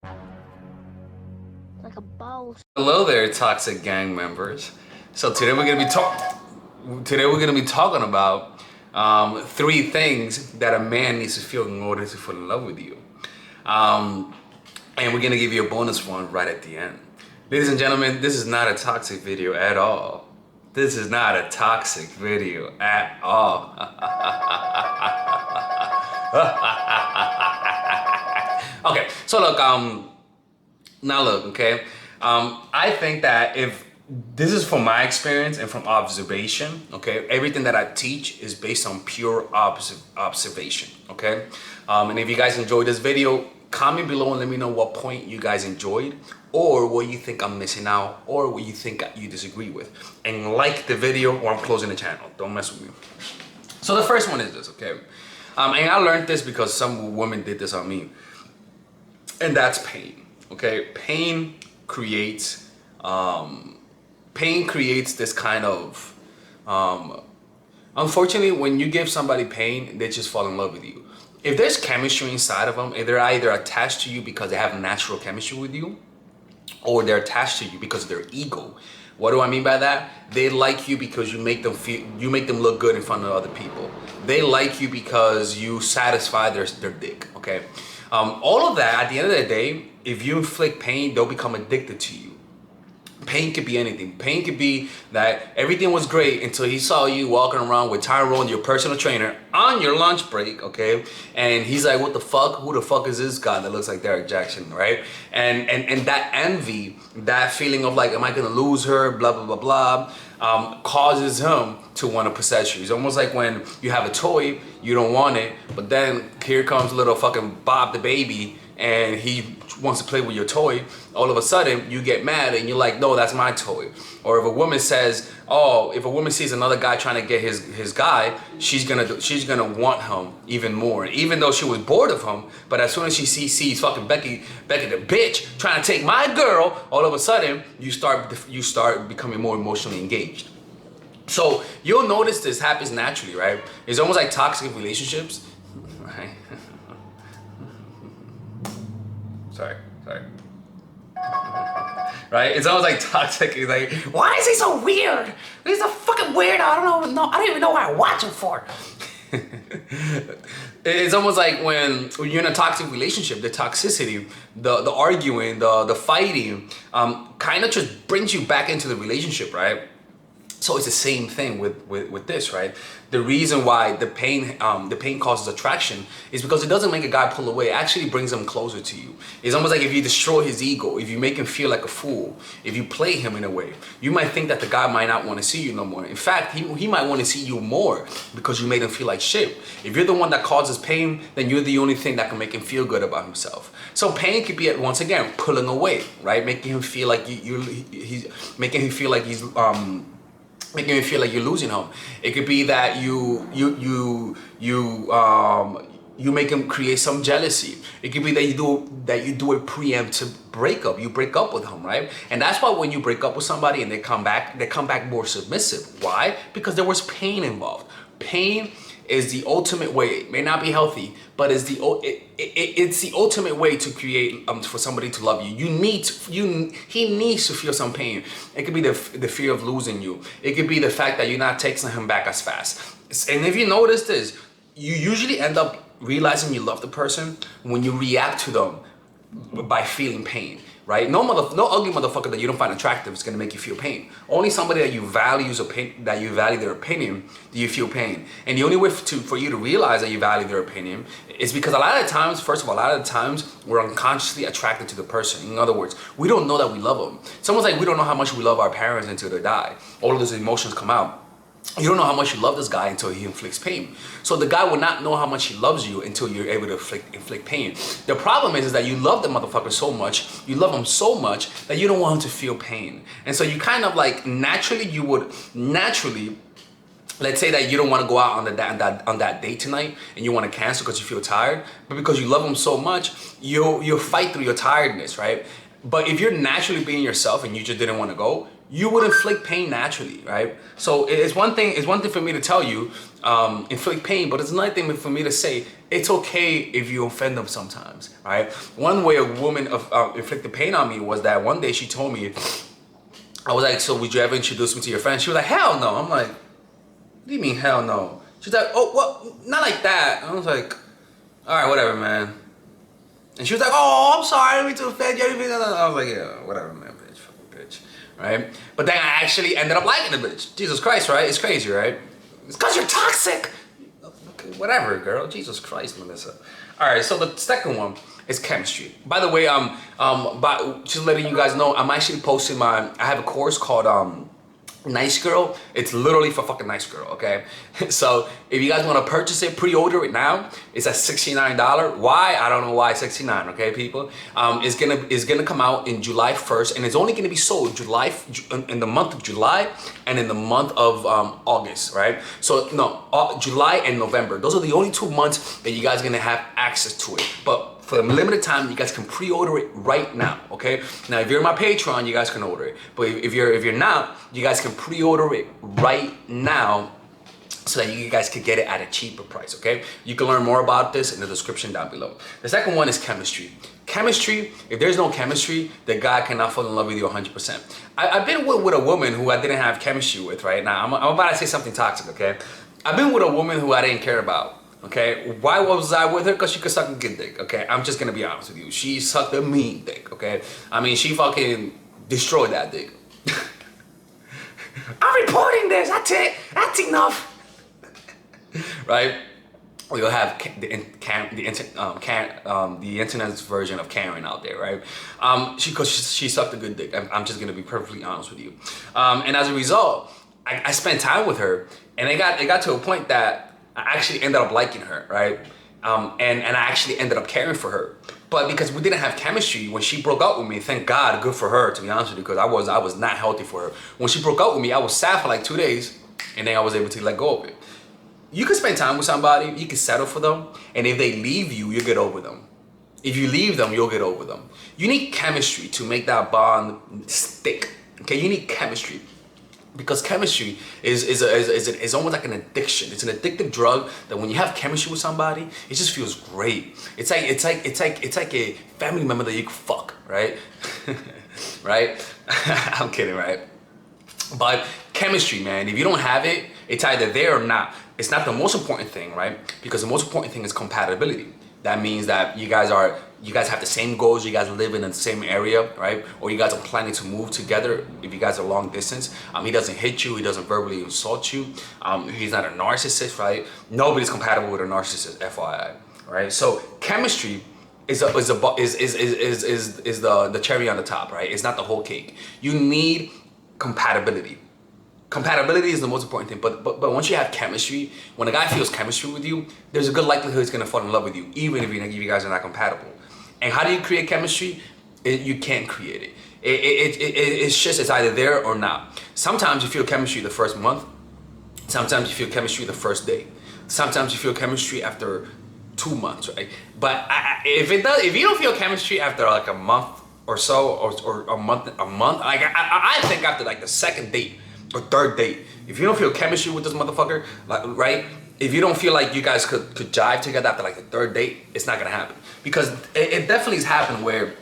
Like a boss. Hello there, toxic gang members. So today we're gonna be talking about three things that a man needs to feel in order to fall in love with you. And we're gonna give you a bonus one right at the end. Ladies and gentlemen, this is not a toxic video at all. This is not a toxic video at all. Okay, so look, now look, okay. I think that if this is from my experience and from observation, okay, everything that I teach is based on pure observation, okay. And if you guys enjoyed this video, comment below and let me know what point you guys enjoyed, or what you think I'm missing out, or what you think you disagree with, and like the video or I'm closing the channel. Don't mess with me. So the first one is this, okay. And I learned this because some women did this on me, and that's pain. Okay, pain creates this kind of unfortunately, when you give somebody pain, they just fall in love with you. If there's chemistry inside of them, if they're either attached to you because they have natural chemistry with you, or they're attached to you because of their ego. What do I mean by that? They like you because you make them look good in front of other people. They like you because you satisfy their dick, okay? All of that, at the end of the day, if you inflict pain, they'll become addicted to you. Pain could be anything. Pain could be that everything was great until he saw you walking around with Tyrone, your personal trainer, on your lunch break, okay? And he's like, what the fuck? Who the fuck is this guy that looks like Derek Jackson, right? And that envy, that feeling of like, am I gonna lose her, blah, blah, blah, blah, causes him to want to possess you. It's almost like when you have a toy, you don't want it, but then here comes little fucking Bob the baby, and he wants to play with your toy. All of a sudden you get mad and you're like, no, that's my toy. Or if a woman says, oh, if a woman sees another guy trying to get his guy, she's gonna want him even more, even though she was bored of him. But as soon as she sees fucking Becky the bitch trying to take my girl, all of a sudden you start becoming more emotionally engaged. So you'll notice this happens naturally, right? It's almost like toxic relationships, right? Sorry. Right? It's almost like toxic. It's like, why is he so weird? He's a fucking weirdo. I don't even know what I watch him for. It's almost like when you're in a toxic relationship, the toxicity, the arguing, the fighting, kind of just brings you back into the relationship, right? So it's the same thing with this, right? The reason why the pain causes attraction is because it doesn't make a guy pull away. It actually brings him closer to you. It's almost like if you destroy his ego, if you make him feel like a fool, if you play him in a way, you might think that the guy might not want to see you no more. In fact, he might want to see you more because you made him feel like shit. If you're the one that causes pain, then you're the only thing that can make him feel good about himself. So pain could be, once again, pulling away, right? Making him feel like he's making him feel like he's making you feel like you're losing him. It could be that you make him create some jealousy. It could be that you do a preemptive breakup. You break up with him, right? And that's why when you break up with somebody and they come back more submissive. Why? Because there was pain involved. Pain is the ultimate way. It may not be healthy, but it's the ultimate way to create for somebody to love you. He needs to feel some pain. It could be the fear of losing you. It could be the fact that you're not texting him back as fast. And if you notice this, you usually end up realizing you love the person when you react to them by feeling pain. Right? No ugly motherfucker that you don't find attractive is gonna make you feel pain. Only somebody that you value their opinion, do you feel pain. And the only way for you to realize that you value their opinion is because a lot of the times we're unconsciously attracted to the person. In other words, we don't know that we love them. It's almost like we don't know how much we love our parents until they die. All of those emotions come out. You don't know how much you love this guy until he inflicts pain. So the guy will not know how much he loves you until you're able to inflict pain. The problem is that you love the motherfucker so much, you love him so much that you don't want him to feel pain. And so you kind of like naturally, let's say that you don't want to go out on that date tonight and you want to cancel because you feel tired, but because you love him so much, you'll fight through your tiredness, right? But if you're naturally being yourself and you just didn't want to go, you would inflict pain naturally, right? So it's one thing for me to tell you, inflict pain, but it's another thing for me to say, it's okay if you offend them sometimes, right? One way a woman inflicted pain on me was that one day she told me, I was like, so would you ever introduce me to your friends? She was like, hell no. I'm like, what do you mean hell no? She's like, oh, what? Not like that. I was like, all right, whatever, man. And she was like, oh, I'm sorry, I didn't mean to offend you. I was like, yeah, whatever, man, bitch, fucking bitch, right? But then I actually ended up liking the bitch. Jesus Christ, right? It's crazy, right? It's because you're toxic. Okay, whatever, girl. Jesus Christ, Melissa. All right, so the second one is chemistry. By the way, just letting you guys know, I'm actually posting I have a course called Nice Girl. It's literally for fucking nice girl, okay? So if you guys want to purchase it, pre-order it now. It's at $69. Why? I don't know why it's $69, okay, people? It's gonna come out in July 1st, and it's only gonna be sold in the month of July and in the month of August, right? So no, July and November. Those are the only 2 months that you guys are gonna have access to it. But for a limited time, you guys can pre-order it right now, okay? Now, if you're my Patreon, you guys can order it. But if you're not, you guys can pre-order it right now so that you guys can get it at a cheaper price, okay? You can learn more about this in the description down below. The second one is chemistry. Chemistry, if there's no chemistry, the guy cannot fall in love with you 100%. I've been with a woman who I didn't have chemistry with, right? Now, I'm about to say something toxic, okay? I've been with a woman who I didn't care about. Okay, why was I with her? Because she could suck a good dick, okay? I'm just gonna be honest with you. She sucked a mean dick, okay? I mean, she fucking destroyed that dick. I'm reporting this, that's it, that's enough. Right? We'll have the internet's version of Karen out there, right? Because she sucked a good dick. I'm just gonna be perfectly honest with you. And as a result, I spent time with her, and it got to a point that I actually ended up liking her, right? And I actually ended up caring for her. But because we didn't have chemistry, when she broke up with me, thank God, good for her, to be honest with you, because I was not healthy for her. When she broke up with me, I was sad for like 2 days, and then I was able to let go of it. You can spend time with somebody, you can settle for them, and if they leave you, you'll get over them. If you leave them, you'll get over them. You need chemistry to make that bond stick, okay? You need chemistry. Because chemistry is almost like an addiction. It's an addictive drug that when you have chemistry with somebody, it just feels great. It's like a family member that you can fuck, right? Right? I'm kidding, right? But chemistry, man, if you don't have it, it's either there or not. It's not the most important thing, right? Because the most important thing is compatibility. That means that you guys have the same goals, you guys live in the same area, right? Or you guys are planning to move together if you guys are long distance. He doesn't hit you, he doesn't verbally insult you. He's not a narcissist, right? Nobody's compatible with a narcissist, FYI, right? So chemistry is the cherry on the top, right? It's not the whole cake. You need compatibility. Compatibility is the most important thing, but once you have chemistry, when a guy feels chemistry with you, there's a good likelihood he's gonna fall in love with you, even if you guys are not compatible. And how do you create chemistry? You can't create it. It's either there or not. Sometimes you feel chemistry the first month. Sometimes you feel chemistry the first day. Sometimes you feel chemistry after 2 months, right? But if you don't feel chemistry after like a month or so, or a month, like I think after like the second date or third date, if you don't feel chemistry with this motherfucker, like, right? If you don't feel like you guys could jive together after like the third date, it's not gonna happen. Because it definitely has happened where,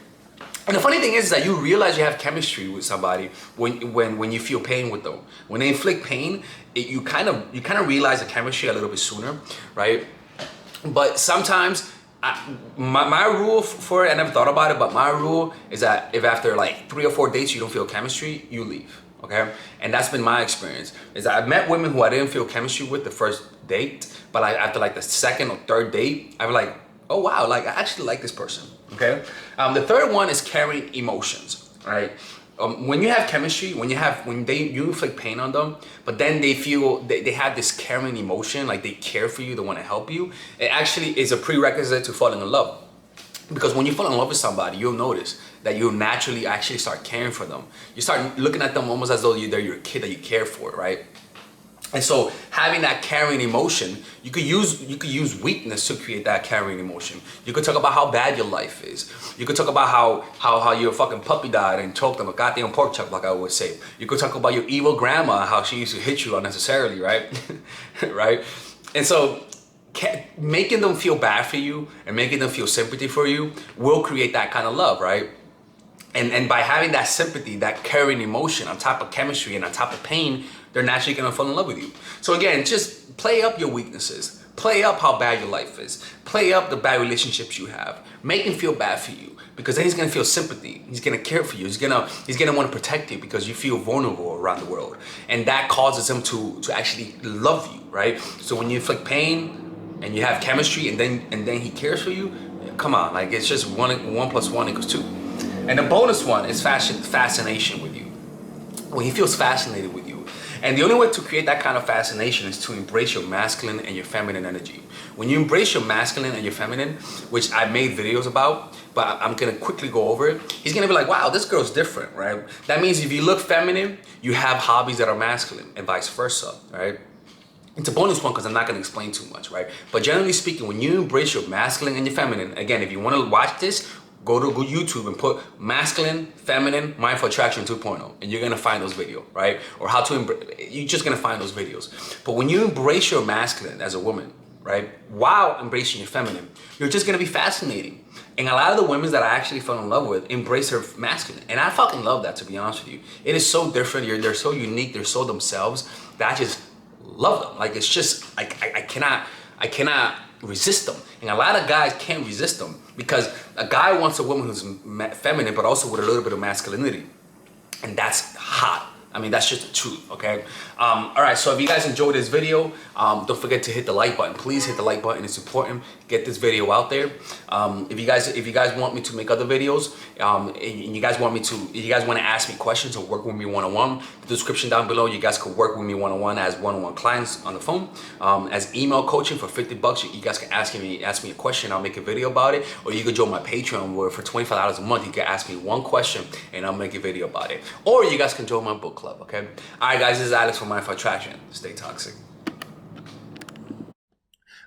and the funny thing is that you realize you have chemistry with somebody when you feel pain with them. When they inflict pain, you kind of realize the chemistry a little bit sooner, right? But sometimes my rule for it, I never thought about it, but my rule is that if after like 3 or 4 dates you don't feel chemistry, you leave. Okay, and that's been my experience. Is that I've met women who I didn't feel chemistry with the first date, but like after like the second or third date, I'm like, oh wow, like I actually like this person. Okay, the third one is carrying emotions. Right, when you have chemistry, when you inflict pain on them, but then they feel they have this caring emotion, like they care for you, they want to help you. It actually is a prerequisite to falling in love. Because when you fall in love with somebody, you'll notice that you'll naturally actually start caring for them. You start looking at them almost as though they're your kid that you care for, right? And so having that carrying emotion, you could use weakness to create that carrying emotion. You could talk about how bad your life is. You could talk about how your fucking puppy died and choked on a goddamn pork chop, like I always say. You could talk about your evil grandma, how she used to hit you unnecessarily, right? Right? And so making them feel bad for you and making them feel sympathy for you will create that kind of love, right? And by having that sympathy, that caring emotion on top of chemistry and on top of pain, they're naturally gonna fall in love with you. So again, just play up your weaknesses. Play up how bad your life is. Play up the bad relationships you have. Make him feel bad for you, because then he's gonna feel sympathy. He's gonna care for you. He's gonna want to protect you because you feel vulnerable around the world, and that causes him to actually love you, right? So when you inflict pain and you have chemistry, and then he cares for you, come on, like it's just one plus one equals two. And the bonus one is fascination with you. When he feels fascinated with you. And the only way to create that kind of fascination is to embrace your masculine and your feminine energy. When you embrace your masculine and your feminine, which I made videos about, but I'm gonna quickly go over it, he's gonna be like, wow, this girl's different, right? That means if you look feminine, you have hobbies that are masculine, and vice versa, right? It's a bonus one because I'm not going to explain too much, right? But generally speaking, when you embrace your masculine and your feminine, again, if you want to watch this, go to YouTube and put masculine, feminine, mindful attraction 2.0, and you're going to find those videos, right? Or how to embrace, you're just going to find those videos. But when you embrace your masculine as a woman, right, while embracing your feminine, you're just going to be fascinating. And a lot of the women that I actually fell in love with embrace her masculine. And I fucking love that, to be honest with you. It is so different. They're so unique. They're so themselves that I just love them. Like, it's just, I cannot resist them. And a lot of guys can't resist them because a guy wants a woman who's feminine, but also with a little bit of masculinity. And that's hot. I mean, that's just the truth, okay? All right, so if you guys enjoyed this video, don't forget to hit the like button. Please hit the like button. It's important. Get this video out there. If you guys want me to make other videos, and you guys want to ask me questions or work with me one-on-one, the description down below, you guys could work with me one-on-one as one-on-one clients on the phone. As email coaching for $50, you guys can ask me a question. I'll make a video about it. Or you could join my Patreon where for $25 a month, you can ask me one question and I'll make a video about it. Or you guys can join my book club, okay? All right, guys, this is Alex from Mindful Attraction. Stay toxic.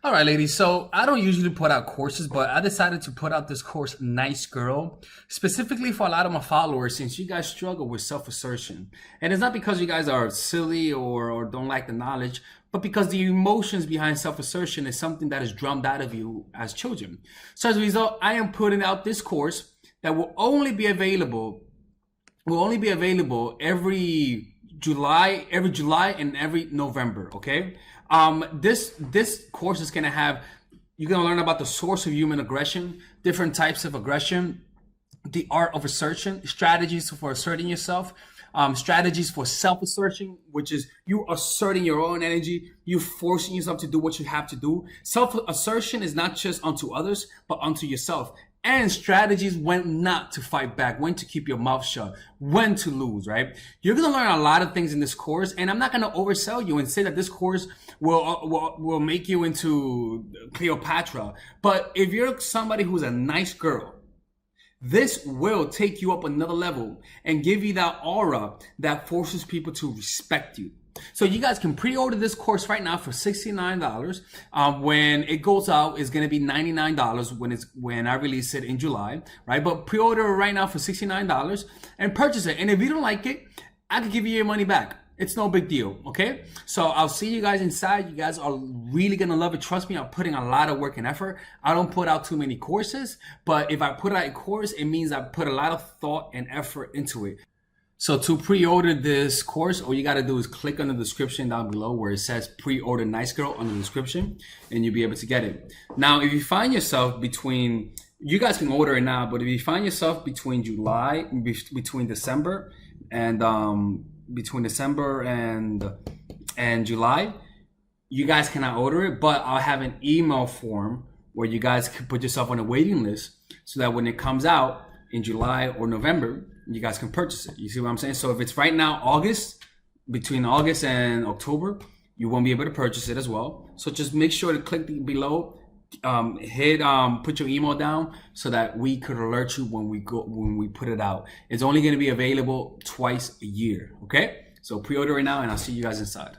All right, ladies, so I don't usually put out courses, but I decided to put out this course, Nice Girl, specifically for a lot of my followers, since you guys struggle with self-assertion. And it's not because you guys are silly or don't like the knowledge, but because the emotions behind self-assertion is something that is drummed out of you as children. So as a result, I am putting out this course that will only be available every July and every November, okay? This course is gonna have, you're gonna learn about the source of human aggression, different types of aggression, the art of assertion, strategies for asserting yourself, strategies for self-assertion, which is you asserting your own energy, you forcing yourself to do what you have to do. Self-assertion is not just unto others, but unto yourself. And strategies when not to fight back, when to keep your mouth shut, when to lose, right? You're going to learn a lot of things in this course, and I'm not going to oversell you and say that this course will make you into Cleopatra. But if you're somebody who's a nice girl, this will take you up another level and give you that aura that forces people to respect you. So you guys can pre-order this course right now for $69. When it goes out, it's going to be $99 when I release it in July, right? But pre-order it right now for $69 and purchase it. And if you don't like it, I can give you your money back. It's no big deal, okay? So I'll see you guys inside. You guys are really going to love it. Trust me, I'm putting a lot of work and effort. I don't put out too many courses, but if I put out a course, it means I put a lot of thought and effort into it. So to pre-order this course, all you got to do is click on the description down below where it says pre-order Nice Girl on the description, and you'll be able to get it. Now, if you find yourself between, you guys can order it now, but if you find yourself between December and July, you guys cannot order it, but I'll have an email form where you guys can put yourself on a waiting list so that when it comes out in July or November, you guys can purchase it. You see what I'm saying? So if it's right now between August and October, you won't be able to purchase it as well. So just make sure to click below, put your email down so that we could alert you when we put it out. It's only going to be available twice a year, okay? So pre-order it now and I'll see you guys inside.